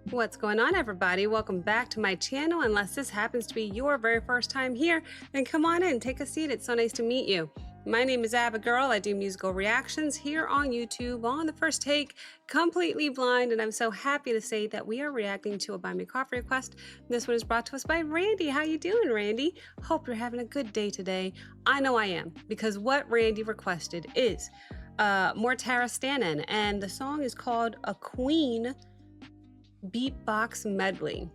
What's going on, everybody? Welcome back to my channel. Unless this happens to be your very first time here, then come on in, take a seat. It's so nice to meet you. My name is Abigail. I do musical reactions here on YouTube on the first take, completely blind, and I'm so happy to say that we are reacting to a Buy Me Coffee request. This one is brought to us by Randy. How you doing, Randy? Hope you're having a good day today. I know I am, because what Randy requested is more Stanin, and the song is called A Queen Beatbox Medley.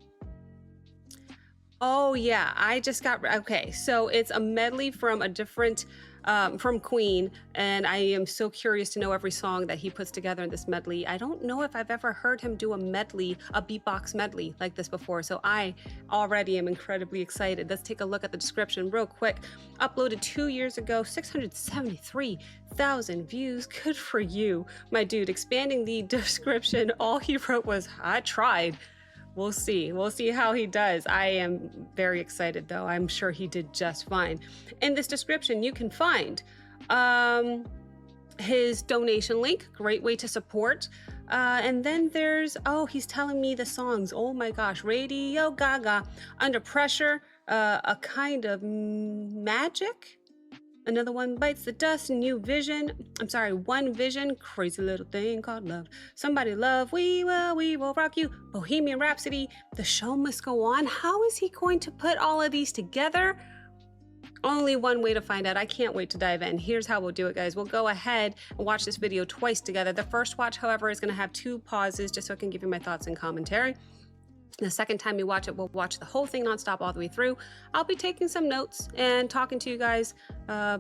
Oh yeah, I just got, okay, so it's a medley from a different, from Queen, and I am so curious to know every song that he puts together in this medley. I don't know if I've ever heard him do a medley, a beatbox medley like this before, so I already am incredibly excited. Let's take a look at the description real quick. Uploaded 2 years ago, 673,000 views. Good for you, my dude. Expanding the description, all he wrote was, I tried. We'll see. We'll see how he does. I am very excited, though. I'm sure he did just fine. In this description, you can find his donation link. Great way to support. And then there's, oh, he's telling me the songs. Oh my gosh. Radio Gaga, Under Pressure, A Kind of Magic. Another One Bites the Dust, New Vision. I'm sorry, One Vision, Crazy Little Thing Called Love. Somebody Love, We Will Rock You. Bohemian Rhapsody, The Show Must Go On. How is he going to put all of these together? Only one way to find out. I can't wait to dive in. Here's how we'll do it, guys. We'll go ahead and watch this video twice together. The first watch, however, is going to have 2 pauses just so I can give you my thoughts and commentary. The second time you watch it, we'll watch the whole thing nonstop all the way through. I'll be taking some notes and talking to you guys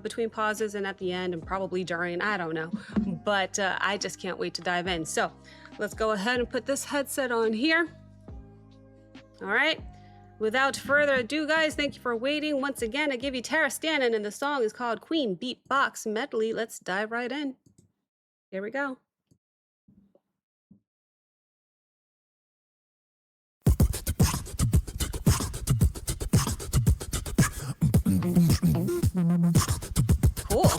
between pauses and at the end and probably during, I don't know. But I just can't wait to dive in. So let's go ahead and put this headset on here. All right. Without further ado, guys, thank you for waiting. Once again, I give you Stanin, and the song is called Queen Beatbox Medley. Let's dive right in. Here we go. Cool.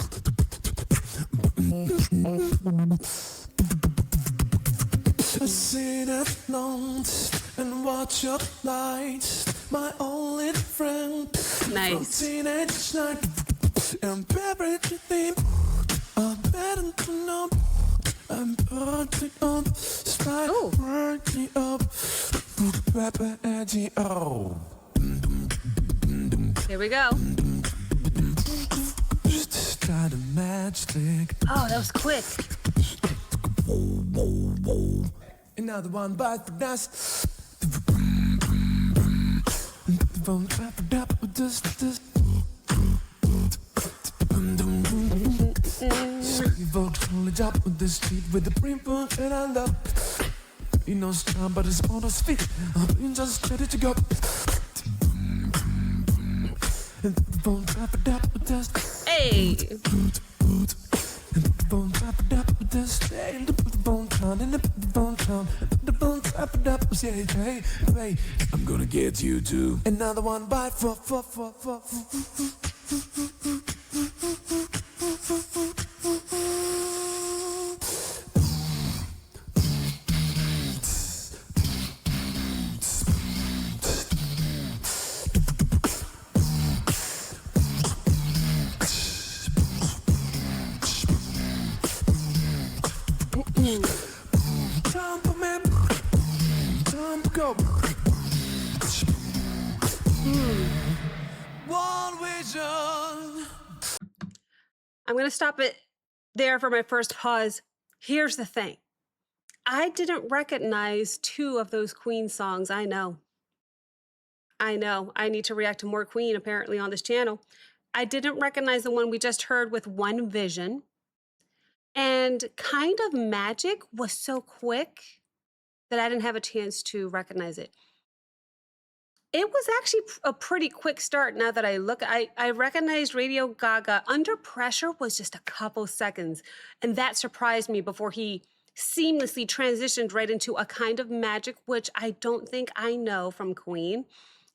I sit alone and watch your lights, my only friend. Nice. Teenage night and everything. I'm better to know. I'm burning up, strike burning up. Rapper edgy, oh. Here we go. Got a matchstick. Oh, that was quick. Another one bites the dust. Up with the street with the brain book and I love. You know, strong, but it's on his feet. I'm just ready to go. Hey. I'm gonna get you too. Another one bite for. Go. One vision. I'm going to stop it there for my first pause. Here's the thing. I didn't recognize 2 of those Queen songs. I know. I need to react to more Queen apparently on this channel. I didn't recognize the one we just heard with One Vision. And Kind of Magic was so quick that I didn't have a chance to recognize it. It was actually a pretty quick start now that I look. I recognized Radio Gaga. Under Pressure was just a couple seconds, and that surprised me before he seamlessly transitioned right into A Kind of Magic, which I don't think I know from Queen.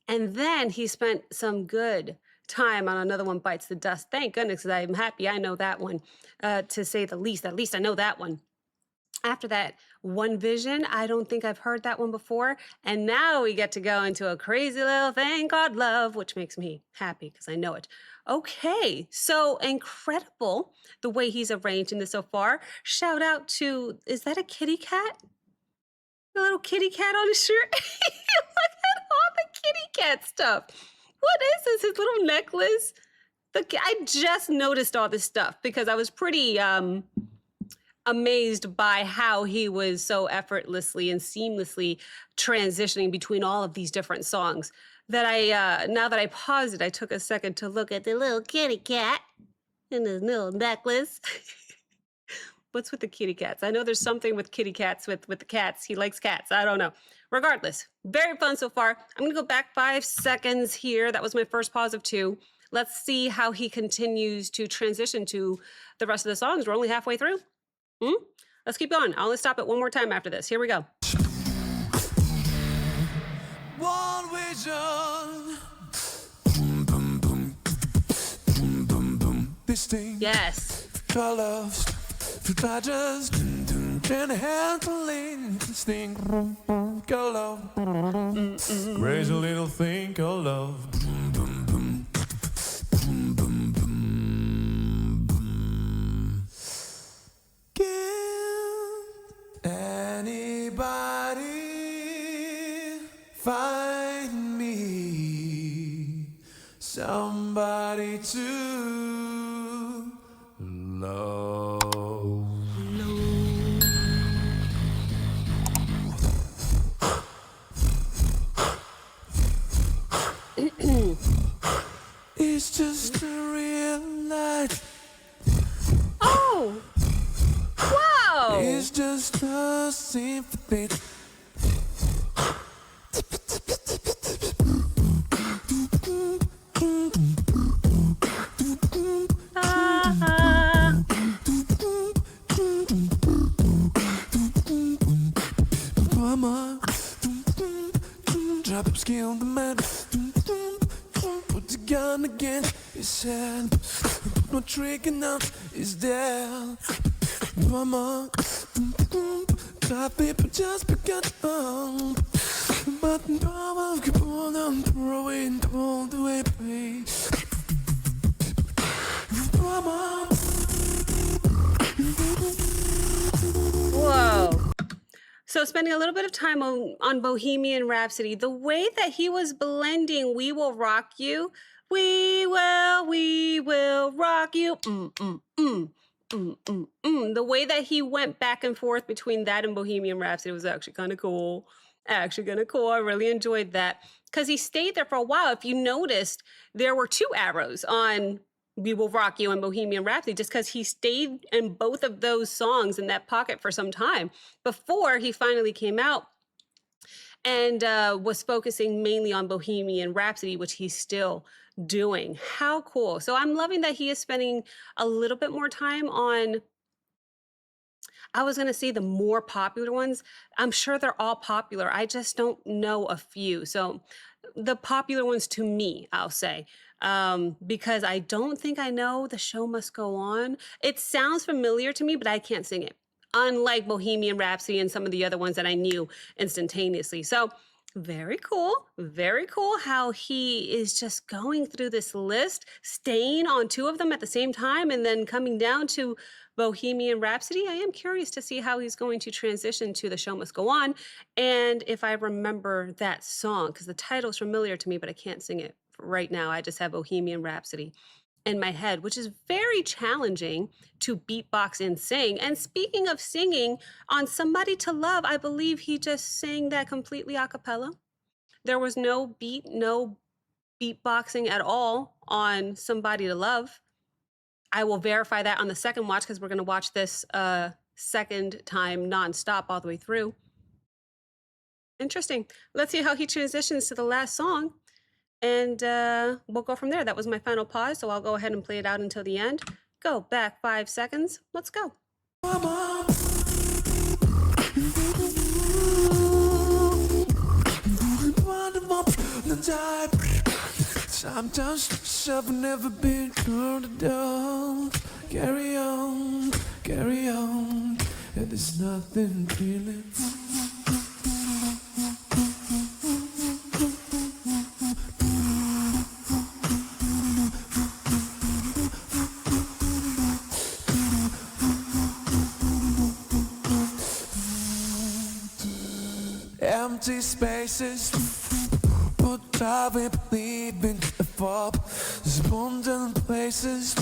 And then he spent some good time on Another One Bites the Dust. Thank goodness, because I'm happy I know that one, to say the least. At least I know that one. After that, One Vision, I don't think I've heard that one before. And now we get to go into a crazy little thing called love, which makes me happy because I know it. Okay, so incredible the way he's arranging this so far. Shout out to, is that a kitty cat? A little kitty cat on his shirt? Look at all the kitty cat stuff. What is this? His little necklace? I just noticed all this stuff because I was pretty amazed by how he was so effortlessly and seamlessly transitioning between all of these different songs that now that I paused it, I took a second to look at the little kitty cat and his little necklace. What's with the kitty cats? I know there's something with kitty cats with the cats. He likes cats. I don't know. Regardless, very fun so far. I'm gonna go back 5 seconds here. That was my first pause of 2. Let's see how he continues to transition to the rest of the songs. We're only halfway through. Let's keep going. I'll only stop it one more time after this. Here we go. One vision. Boom, boom, boom. Boom, boom, boom. This thing. Yes. Your love. I just can't handle it. This thing. Your love. Crazy little thing called love. Boom, boom, boom. Boom, boom, boom. Boom. Can anybody find me somebody to love? It's just a real life. Oh! Wow! It's just a sympathy. Mama, drop up, skill the man. Put the gun again. He said, put no trigger now. Is there? Mama, top people just begun. But the power of keep on throwing all the way away. Mama. Whoa. So spending a little bit of time on Bohemian Rhapsody, the way that he was blending We Will Rock You, we will rock you, the way that he went back and forth between that and Bohemian Rhapsody was actually kind of cool. I really enjoyed that because he stayed there for a while. If you noticed, there were 2 arrows on We Will Rock You and Bohemian Rhapsody just because he stayed in both of those songs in that pocket for some time before he finally came out and was focusing mainly on Bohemian Rhapsody, which he's still doing. How cool. So I'm loving that he is spending a little bit more time on, I was going to say the more popular ones. I'm sure they're all popular. I just don't know a few. So the popular ones to me, I'll say, because I don't think I know The Show Must Go On. It sounds familiar to me, but I can't sing it. Unlike Bohemian Rhapsody and some of the other ones that I knew instantaneously. So very cool how he is just going through this list, staying on 2 of them at the same time, and then coming down to Bohemian Rhapsody. I am curious to see how he's going to transition to The Show Must Go On, and if I remember that song, because the title's familiar to me, but I can't sing it right now. I just have Bohemian Rhapsody in my head, which is very challenging to beatbox and sing. And speaking of singing, on Somebody to Love, I believe he just sang that completely a cappella. There was no beat, no beatboxing at all on Somebody to Love. I will verify that on the second watch because we're going to watch this second time nonstop all the way through. Interesting. Let's see how he transitions to the last song. And we'll go from there. That was my final pause, so I'll go ahead and play it out until the end. Go back 5 seconds. Let's go. Sometimes I've never been turned down. Carry on, carry on. and there's nothing feeling. Empty spaces, but I will believe in the pop. Abundant places,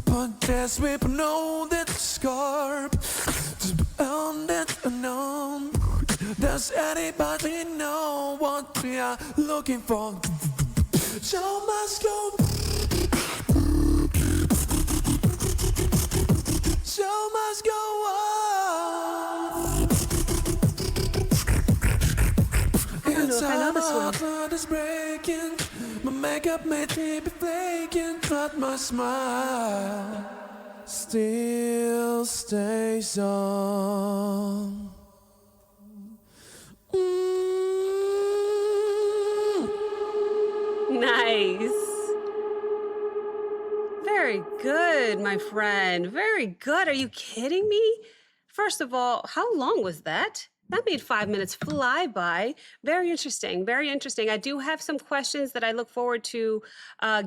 but there's people know that scarp to beyond that unknown. Does anybody know what we are looking for? Show must go. Show must go on. I don't know if I know this one. My heart is breaking. My makeup made me be flaking, but my smile still stays on. Nice. Very good, my friend. Very good. Are you kidding me? First of all, how long was that? That made 5 minutes fly by. Very interesting. Very interesting. I do have some questions that I look forward to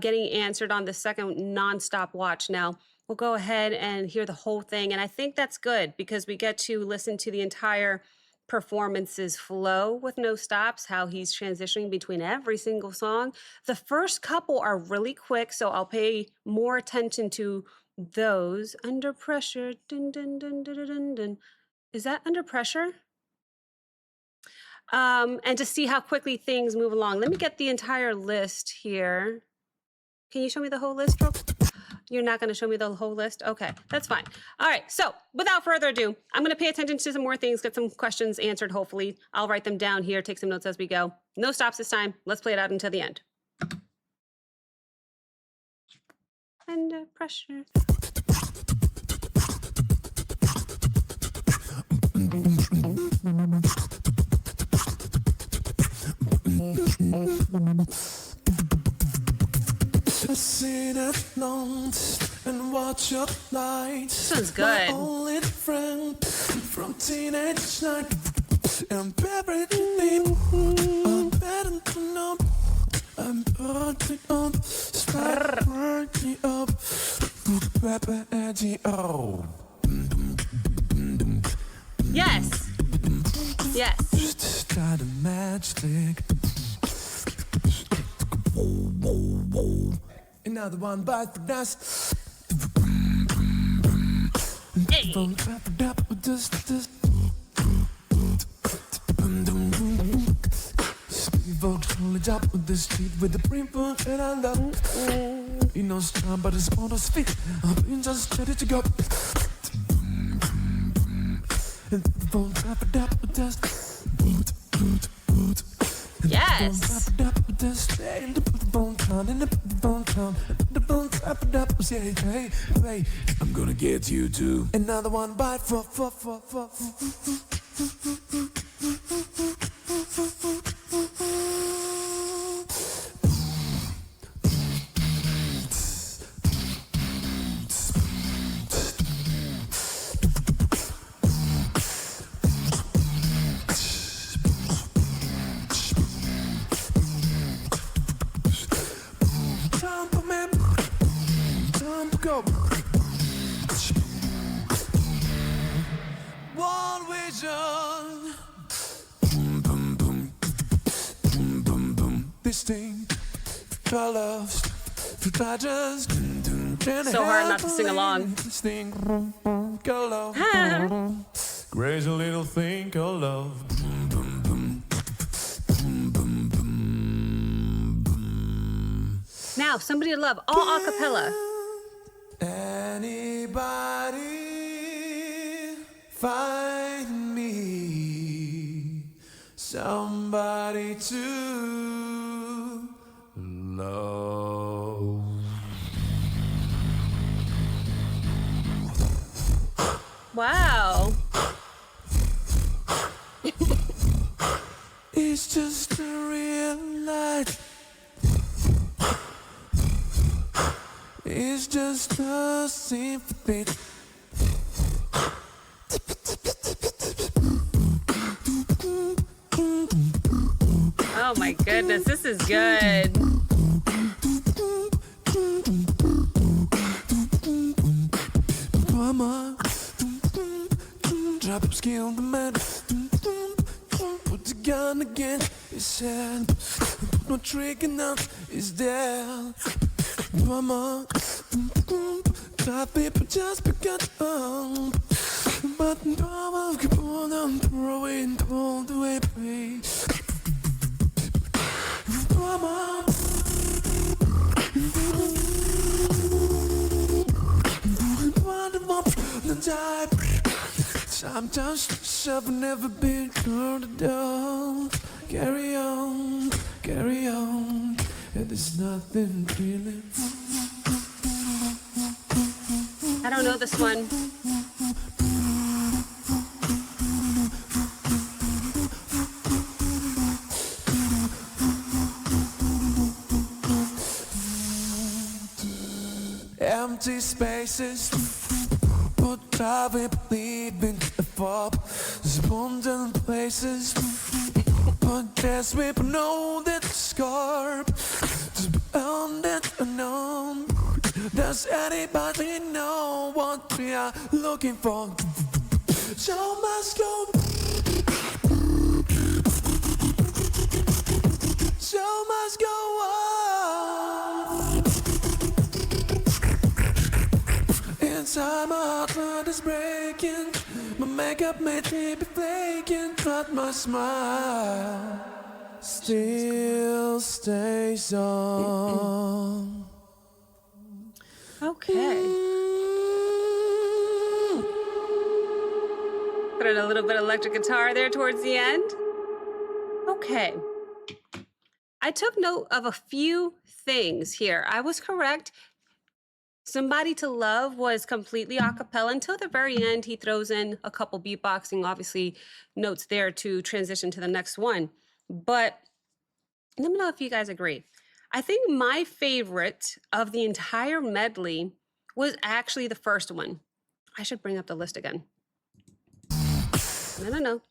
getting answered on the second nonstop watch. Now, we'll go ahead and hear the whole thing. And I think that's good because we get to listen to the entire performance's flow with no stops, how he's transitioning between every single song. The first couple are really quick, so I'll pay more attention to those. Under Pressure. Dun, dun, dun, dun, dun, dun. Is that Under Pressure? And to see how quickly things move along. Let me get the entire list here. Can you show me the whole list real quick? You're not going to show me the whole list? Okay, that's fine. All right, so without further ado, I'm going to pay attention to some more things, get some questions answered, hopefully. I'll write them down here, take some notes as we go. No stops this time. Let's play it out until the end. Under Pressure. I sit alone and watch your light. Sounds good. My only friend from teenage night. I'm everything. I'm better to know. I'm burning up. Start burning up. Pepper edgy. Oh. Yes. Yes. Start a matchstick. Another one bite the dust. Hey. College up with the street with the pimple and I love. He knows time, but it's on his feet. I'm just ready to go. And the phone trap it up with dust. Yes. I'm gonna get you too. Another one bite for. Go. One vision. Boom, boom, boom. Boom, boom, boom. This thing, colors, just So hard not to sing along. This thing, color. Crazy little thing called love. Boom, boom, boom. Boom, boom, boom, boom. Now, Somebody to Love, all a cappella. Anybody find me somebody to love? Wow. It's just a real life. It's just a sympathy. good. Mama, drop ski on the mat. Put the gun against his head. Put my trigger now, is there. Mama, top people just begun. But power keep on throwing all the way, please. Mama. Sometimes I've never been turned down. Carry on, and there's nothing really. I don't know this one. Empty spaces, but I will believe in the pop. Abundant places, but there's people know that scarp. Just beyond that unknown. Does anybody know what we are looking for? Show must go. Show must go on. Inside my heart is breaking. My makeup made me be flaking, but my smile still stays on. Okay. Put in a little bit of electric guitar there towards the end. Okay. I took note of a few things here. I was correct. Somebody to Love was completely a cappella until the very end. He throws in a couple beatboxing, obviously, notes there to transition to the next one. But let me know if you guys agree. I think my favorite of the entire medley was actually the first one. I should bring up the list again. No.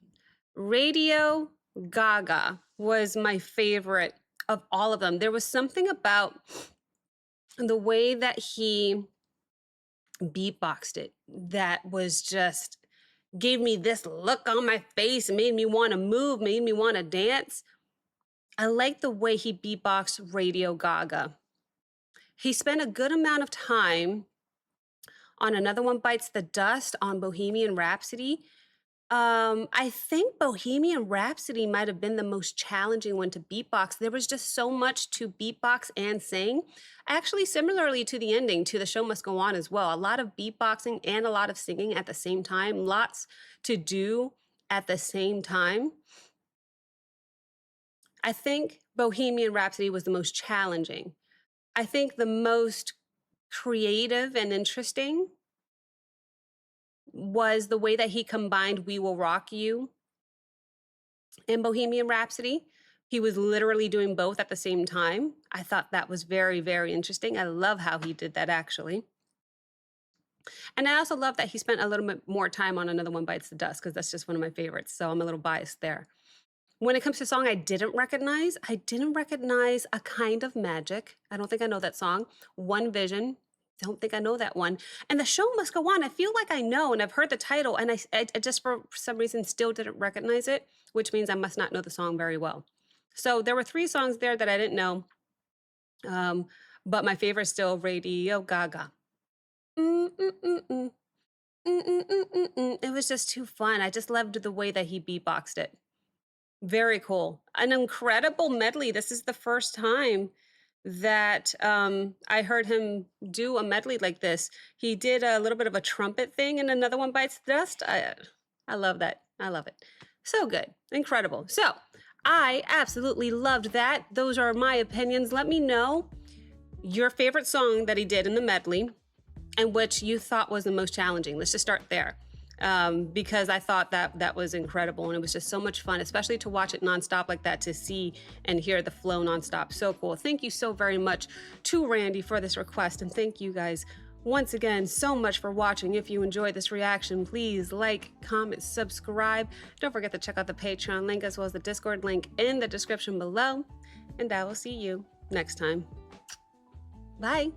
Radio Gaga was my favorite of all of them. There was something about the way that he beatboxed it that was just gave me this look on my face, made me want to move, made me want to dance. I like the way he beatboxed Radio Gaga. He spent a good amount of time on Another One Bites the Dust, on Bohemian Rhapsody. I think Bohemian Rhapsody might have been the most challenging one to beatbox. There was just so much to beatbox and sing. Actually, similarly to the ending, to The Show Must Go On as well. A lot of beatboxing and a lot of singing at the same time. Lots to do at the same time. I think Bohemian Rhapsody was the most challenging. I think the most creative and interesting was the way that he combined We Will Rock You and Bohemian Rhapsody. He was literally doing both at the same time. I thought that was very, very interesting. I love how he did that, actually. And I also love that he spent a little bit more time on Another One Bites the Dust, because that's just one of my favorites. So I'm a little biased there. When it comes to a song I didn't recognize A Kind of Magic. I don't think I know that song. One Vision. Don't think I know that one. And The Show Must Go On. I feel like I know, and I've heard the title, and I just for some reason still didn't recognize it, which means I must not know the song very well. So there were 3 songs there that I didn't know, but my favorite still Radio Gaga. It was just too fun. I just loved the way that he beatboxed it. Very cool. An incredible medley. This is the first time that I heard him do a medley like this. He did a little bit of a trumpet thing in Another One Bites the Dust. I love that. I love it. So good. Incredible. So I absolutely loved that. Those are my opinions. Let me know your favorite song that he did in the medley and which you thought was the most challenging. Let's just start there. Because I thought that was incredible, and it was just so much fun, especially to watch it nonstop like that, to see and hear the flow nonstop. So cool. Thank you so very much to Randy for this request, and thank you guys once again so much for watching. If you enjoyed this reaction, please like, comment, subscribe. Don't forget to check out the Patreon link as well as the Discord link in the description below. and I will see you next time. Bye.